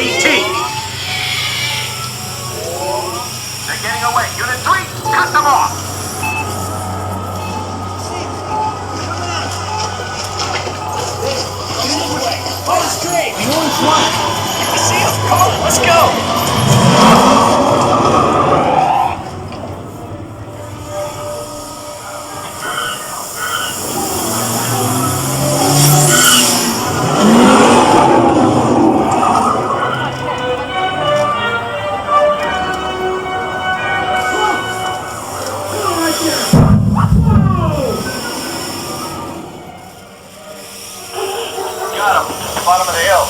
SVT. They're getting away. Unit 3, cut them off. Oh, straight! We going flying! I see him! Come on, let's go! Got him. Bottom of the hill.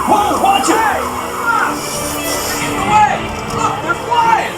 Whoa, watch it! Get away! Look, they're flying!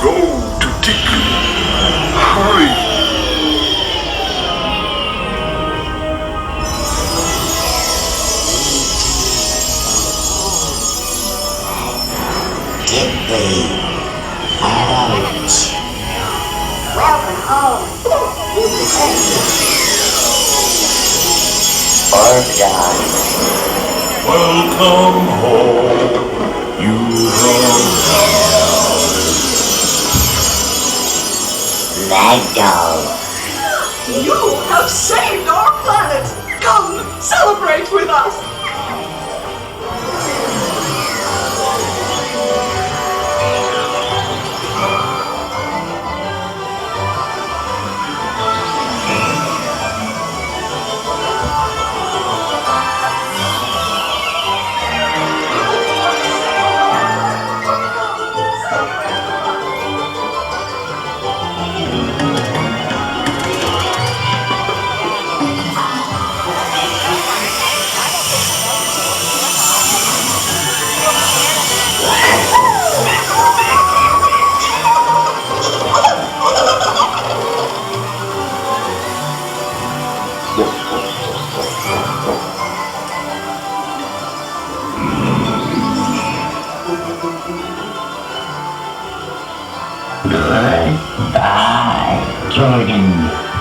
Go to Tiki. Hurry. Welcome home. Welcome home. You Let go. You have saved our planet! Come, celebrate with us! Goodbye, Jordan,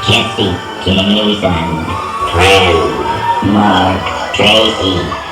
Jesse, Jason, Fran, Mark, Tracy.